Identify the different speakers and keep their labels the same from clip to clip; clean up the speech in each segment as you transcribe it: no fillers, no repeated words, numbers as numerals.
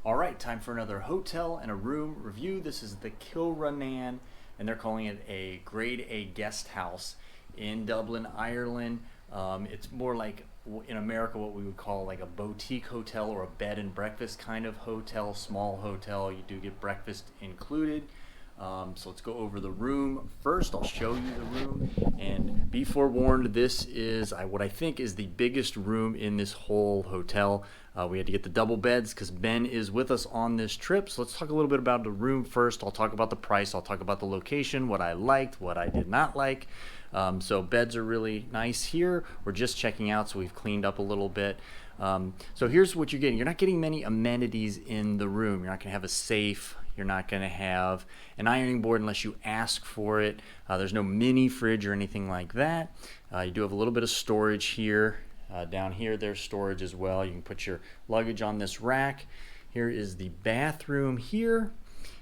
Speaker 1: All right, time for another hotel and a room review. This is the Kilronan, and they're calling it a Grade A Guesthouse in Dublin, Ireland. It's more like in America what we would call like a boutique hotel or a bed and breakfast kind of hotel, small hotel. You do get breakfast included. So let's go over the room first. I'll show you the room, and be forewarned, this is what I think is the biggest room in this whole hotel. We had to get the double beds because Ben is with us on this trip. So let's talk a little bit about the room first. I'll talk about the price. I'll talk about the location, what I liked, what I did not like. So beds are really nice here. We're just checking out, so we've cleaned up a little bit. So here's what you're getting. You're not getting many amenities in the room. You're not going to have a safe. You're not going to have an ironing board unless you ask for it. There's no mini fridge or anything like that. You do have a little bit of storage here. Down here, there's storage as well. You can put your luggage on this rack. Here is the bathroom here.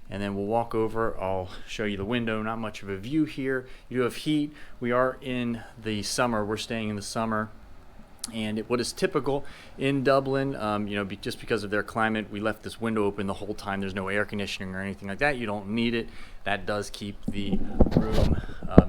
Speaker 1: And then we'll walk over. I'll show you the window. Not much of a view here. You do have heat. We are in the summer. We're staying in the summer. And what is typical in Dublin, just because of their climate, we left this window open the whole time. There's no air conditioning or anything like that. You don't need it. That does keep the room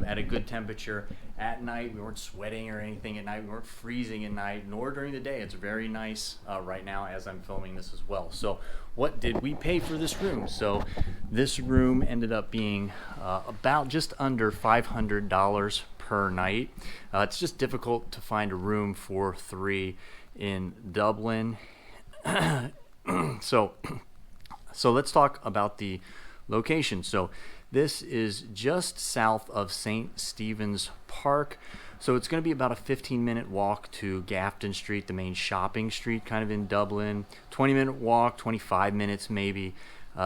Speaker 1: at a good temperature. At night, we weren't sweating or anything at night. We weren't freezing at night, nor during the day. It's very nice right now as I'm filming this as well. So what did we pay for this room? So this room ended up being about just under $500 per night. It's just difficult to find a room for three in Dublin. So let's talk about the location. So this is just south of St. Stephen's Park. So it's going to be about a 15-minute walk to Gafton Street, the main shopping street kind of in Dublin. 20-minute walk, 25 minutes maybe,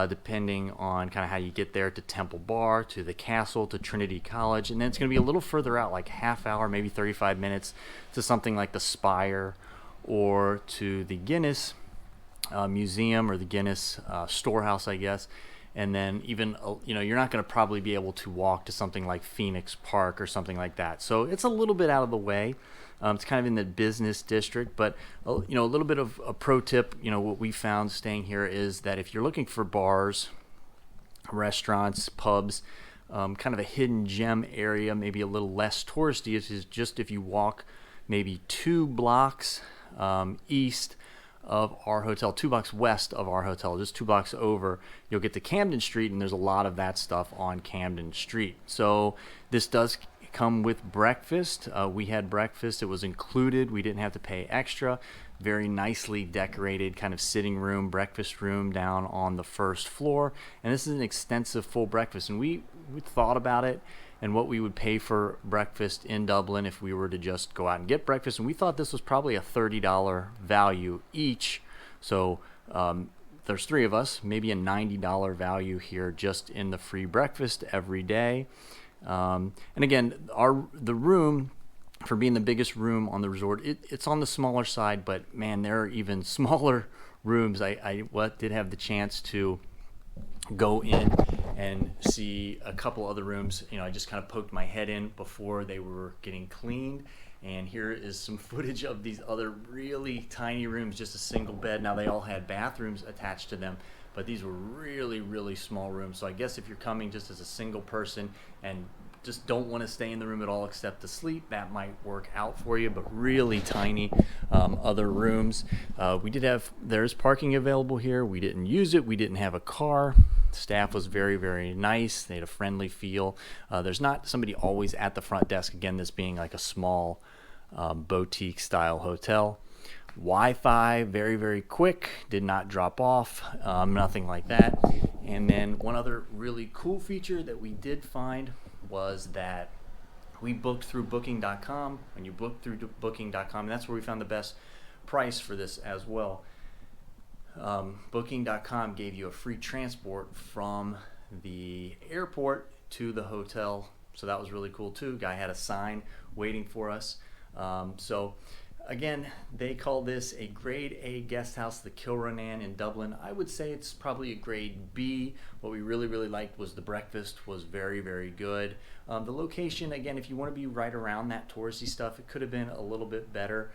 Speaker 1: depending on kind of how you get there, to Temple Bar, to the castle, to Trinity College. And then it's going to be a little further out, like half hour, maybe 35 minutes, to something like the Spire or to the Guinness Museum, or the Guinness Storehouse, I guess. And then even, you're not going to probably be able to walk to something like Phoenix Park or something like that. So it's a little bit out of the way. It's kind of in the business district, but a little bit of a pro tip. What we found staying here is that if you're looking for bars, restaurants, pubs, kind of a hidden gem area, maybe a little less touristy, is just if you walk maybe 2 blocks east of our hotel, 2 blocks west of our hotel, just 2 blocks over, you'll get to Camden Street, and there's a lot of that stuff on Camden Street. So this does come with breakfast. We had breakfast. It was included. We didn't have to pay extra. Very nicely decorated kind of sitting room, breakfast room down on the first floor. And this is an extensive full breakfast. And we thought about it and what we would pay for breakfast in Dublin if we were to just go out and get breakfast. And we thought this was probably a $30 value each. So there's 3 of us, maybe a $90 value here just in the free breakfast every day. And again, the room, for being the biggest room on the resort, it's on the smaller side, but man, there are even smaller rooms. I did have the chance to go in and see a couple other rooms. I just kind of poked my head in before they were getting cleaned, and here is some footage of these other really tiny rooms, just a single bed. Now, they all had bathrooms attached to them, but these were really, really small rooms. So I guess if you're coming just as a single person and just don't want to stay in the room at all except to sleep, that might work out for you. But really tiny other rooms. There's parking available here. We didn't use it. We didn't have a car. Staff was very, very nice. They had a friendly feel. There's not somebody always at the front desk. Again, this being like a small boutique style hotel. Wi-Fi, very, very quick, did not drop off, nothing like that. And then one other really cool feature that we did find was that we booked through booking.com. When you book through booking.com, and that's where we found the best price for this as well. Booking.com gave you a free transport from the airport to the hotel, so that was really cool too. Guy had a sign waiting for us. Again, they call this a grade A guest house, the Kilronan in Dublin. I would say it's probably a grade B. What we really liked was the breakfast was very good. The location, again, if you want to be right around that touristy stuff, it could have been a little bit better.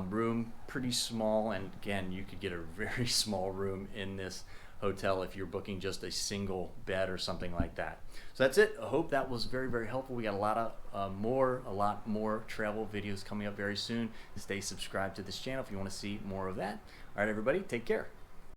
Speaker 1: Room pretty small, and again, you could get a very small room in this hotel if you're booking just a single bed or something like that. So that's it. I hope that was very helpful. We got a lot more travel videos coming up very soon. Stay subscribed to this channel if you want to see more of that. All right, everybody, take care.